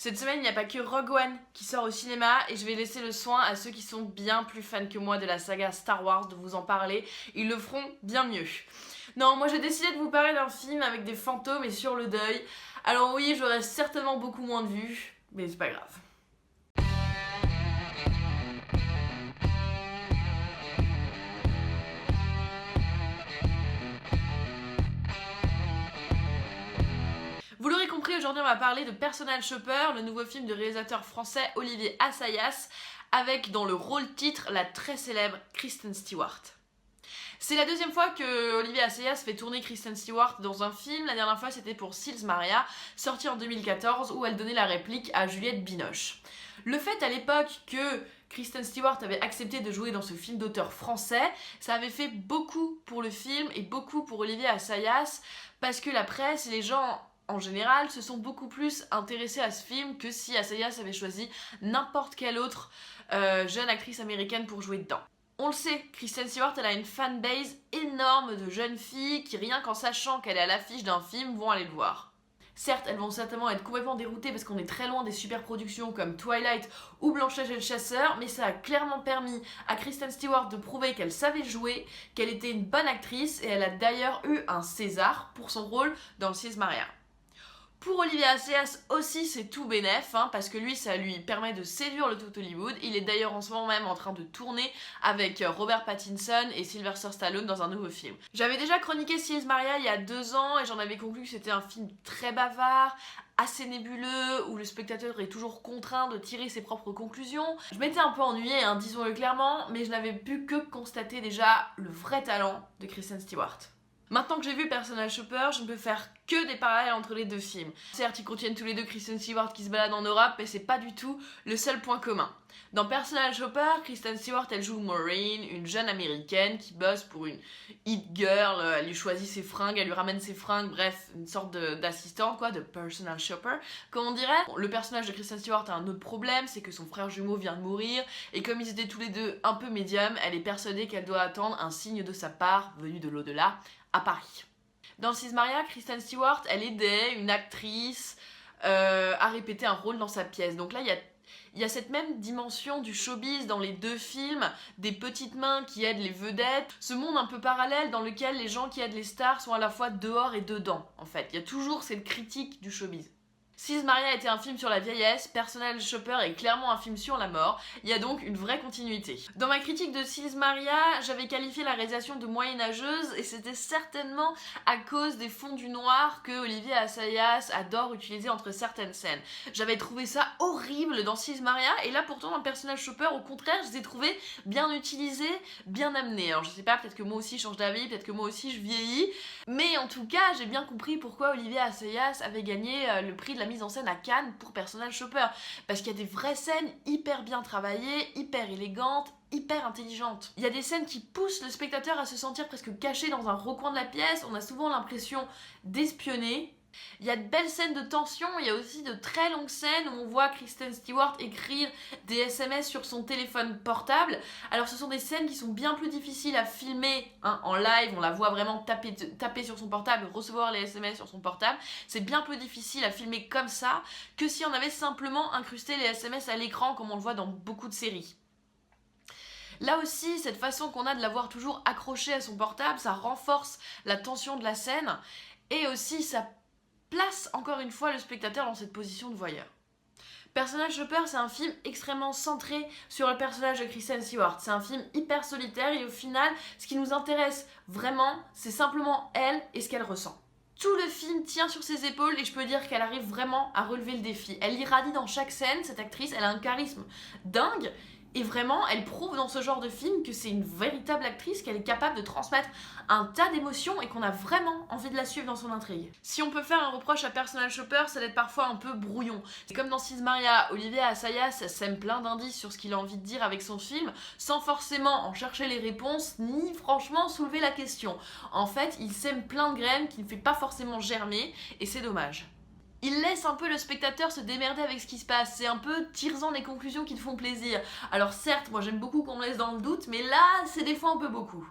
Cette semaine, il n'y a pas que Rogue One qui sort au cinéma et je vais laisser le soin à ceux qui sont bien plus fans que moi de la saga Star Wars de vous en parler. Ils le feront bien mieux. Non, moi j'ai décidé de vous parler d'un film avec des fantômes et sur le deuil. Alors oui, j'aurai certainement beaucoup moins de vues, mais c'est pas grave. Vous l'aurez compris, aujourd'hui on va parler de Personal Shopper, le nouveau film du réalisateur français Olivier Assayas, avec dans le rôle titre la très célèbre Kristen Stewart. C'est la deuxième fois que Olivier Assayas fait tourner Kristen Stewart dans un film. La dernière fois c'était pour Sils Maria, sorti en 2014, où elle donnait la réplique à Juliette Binoche. Le fait à l'époque que Kristen Stewart avait accepté de jouer dans ce film d'auteur français, ça avait fait beaucoup pour le film et beaucoup pour Olivier Assayas, parce que la presse et les gens en général se sont beaucoup plus intéressés à ce film que si Assayas avait choisi n'importe quelle autre jeune actrice américaine pour jouer dedans. On le sait, Kristen Stewart elle a une fanbase énorme de jeunes filles qui rien qu'en sachant qu'elle est à l'affiche d'un film vont aller le voir. Certes, elles vont certainement être complètement déroutées parce qu'on est très loin des super productions comme Twilight ou Blanche-Neige et le Chasseur, mais ça a clairement permis à Kristen Stewart de prouver qu'elle savait jouer, qu'elle était une bonne actrice et elle a d'ailleurs eu un César pour son rôle dans le Sils Maria. Pour Olivier Assayas aussi c'est tout bénef, parce que lui ça lui permet de séduire le tout Hollywood. Il est d'ailleurs en ce moment même en train de tourner avec Robert Pattinson et Sylvester Stallone dans un nouveau film. J'avais déjà chroniqué Sils Maria il y a 2 ans et j'en avais conclu que c'était un film très bavard, assez nébuleux, où le spectateur est toujours contraint de tirer ses propres conclusions. Je m'étais un peu ennuyée, disons-le clairement, mais je n'avais pu que constater déjà le vrai talent de Kristen Stewart. Maintenant que j'ai vu Personal Shopper, je ne peux faire que des parallèles entre les deux films. Certes, ils contiennent tous les deux Kristen Stewart qui se balade en Europe, mais c'est pas du tout le seul point commun. Dans Personal Shopper, Kristen Stewart, elle joue Maureen, une jeune américaine qui bosse pour une hit girl, elle lui choisit ses fringues, elle lui ramène ses fringues, bref, une sorte d'assistante, de personal shopper, comme on dirait. Le personnage de Kristen Stewart a un autre problème, c'est que son frère jumeau vient de mourir, et comme ils étaient tous les deux un peu médiums, elle est persuadée qu'elle doit attendre un signe de sa part, venu de l'au-delà, à Paris. Dans le Sils Maria, Kristen Stewart, elle aidait une actrice à répéter un rôle dans sa pièce. Donc là, il y a cette même dimension du showbiz dans les deux films, des petites mains qui aident les vedettes, ce monde un peu parallèle dans lequel les gens qui aident les stars sont à la fois dehors et dedans, en fait. Il y a toujours cette critique du showbiz. Sils Maria était un film sur la vieillesse, Personal Shopper est clairement un film sur la mort, il y a donc une vraie continuité. Dans ma critique de Sils Maria, j'avais qualifié la réalisation de moyenâgeuse et c'était certainement à cause des fonds du noir que Olivier Assayas adore utiliser entre certaines scènes. J'avais trouvé ça horrible dans Sils Maria et là pourtant dans Personal Shopper, au contraire, je les ai trouvés bien utilisés, bien amenés. Alors je sais pas, peut-être que moi aussi je change d'avis, peut-être que moi aussi je vieillis, mais en tout cas j'ai bien compris pourquoi Olivier Assayas avait gagné le prix de la mise en scène à Cannes pour Personal Shopper, parce qu'il y a des vraies scènes hyper bien travaillées, hyper élégantes, hyper intelligentes. Il y a des scènes qui poussent le spectateur à se sentir presque caché dans un recoin de la pièce, on a souvent l'impression d'espionner. Il y a de belles scènes de tension, il y a aussi de très longues scènes où on voit Kristen Stewart écrire des SMS sur son téléphone portable. Alors ce sont des scènes qui sont bien plus difficiles à filmer en live, on la voit vraiment taper sur son portable, recevoir les SMS sur son portable. C'est bien plus difficile à filmer comme ça que si on avait simplement incrusté les SMS à l'écran comme on le voit dans beaucoup de séries. Là aussi, cette façon qu'on a de l'avoir toujours accroché à son portable, ça renforce la tension de la scène et aussi ça place encore une fois le spectateur dans cette position de voyeur. Personal Shopper, c'est un film extrêmement centré sur le personnage de Kristen Stewart. C'est un film hyper solitaire et au final, ce qui nous intéresse vraiment, c'est simplement elle et ce qu'elle ressent. Tout le film tient sur ses épaules et je peux dire qu'elle arrive vraiment à relever le défi. Elle irradie dans chaque scène, cette actrice, elle a un charisme dingue. Et vraiment, elle prouve dans ce genre de film que c'est une véritable actrice, qu'elle est capable de transmettre un tas d'émotions et qu'on a vraiment envie de la suivre dans son intrigue. Si on peut faire un reproche à Personal Shopper, c'est d'être parfois un peu brouillon. C'est comme dans Sils Maria, Olivier Assayas sème plein d'indices sur ce qu'il a envie de dire avec son film, sans forcément en chercher les réponses, ni franchement soulever la question. En fait, il sème plein de graines qu'il ne fait pas forcément germer, et c'est dommage. Il laisse un peu le spectateur se démerder avec ce qui se passe, c'est un peu tire-en les conclusions qui te font plaisir. Alors certes, moi j'aime beaucoup qu'on me laisse dans le doute, mais là, c'est des fois un peu beaucoup.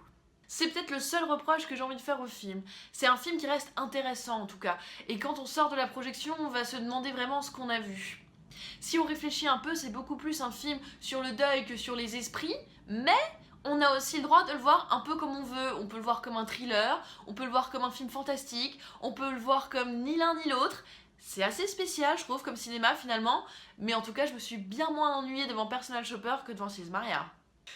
C'est peut-être le seul reproche que j'ai envie de faire au film. C'est un film qui reste intéressant en tout cas, et quand on sort de la projection, on va se demander vraiment ce qu'on a vu. Si on réfléchit un peu, c'est beaucoup plus un film sur le deuil que sur les esprits, mais on a aussi le droit de le voir un peu comme on veut. On peut le voir comme un thriller, on peut le voir comme un film fantastique, on peut le voir comme ni l'un ni l'autre. C'est assez spécial, je trouve, comme cinéma finalement, mais en tout cas, je me suis bien moins ennuyée devant Personal Shopper que devant Sis Maria.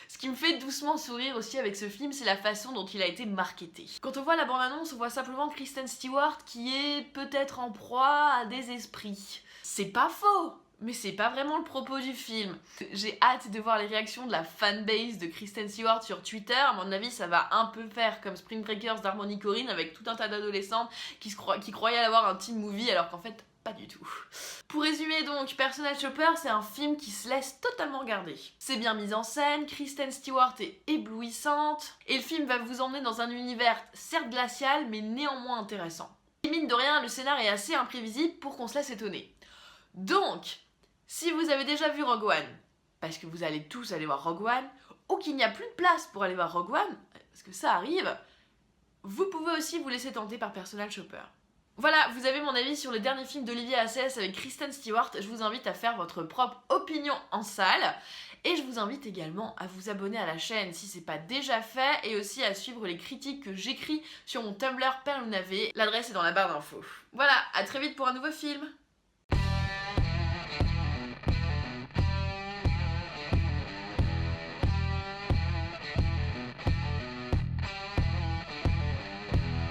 Ce qui me fait doucement sourire aussi avec ce film, c'est la façon dont il a été marketé. Quand on voit la bande-annonce, on voit simplement Kristen Stewart qui est peut-être en proie à des esprits. C'est pas faux, mais c'est pas vraiment le propos du film. J'ai hâte de voir les réactions de la fanbase de Kristen Stewart sur Twitter. À mon avis, ça va un peu faire comme Spring Breakers d'Harmony Korine avec tout un tas d'adolescentes qui croyaient avoir un teen movie alors qu'en fait, pas du tout. Pour résumer donc, Personal Shopper, c'est un film qui se laisse totalement garder. C'est bien mis en scène, Kristen Stewart est éblouissante, et le film va vous emmener dans un univers certes glacial, mais néanmoins intéressant. Et mine de rien, le scénar est assez imprévisible pour qu'on se laisse étonner. Donc, si vous avez déjà vu Rogue One, parce que vous allez tous aller voir Rogue One, ou qu'il n'y a plus de place pour aller voir Rogue One, parce que ça arrive, vous pouvez aussi vous laisser tenter par Personal Shopper. Voilà, vous avez mon avis sur le dernier film d'Olivier Assayas avec Kristen Stewart. Je vous invite à faire votre propre opinion en salle. Et je vous invite également à vous abonner à la chaîne si c'est pas déjà fait, et aussi à suivre les critiques que j'écris sur mon Tumblr Perlunavé. L'adresse est dans la barre d'infos. Voilà, à très vite pour un nouveau film.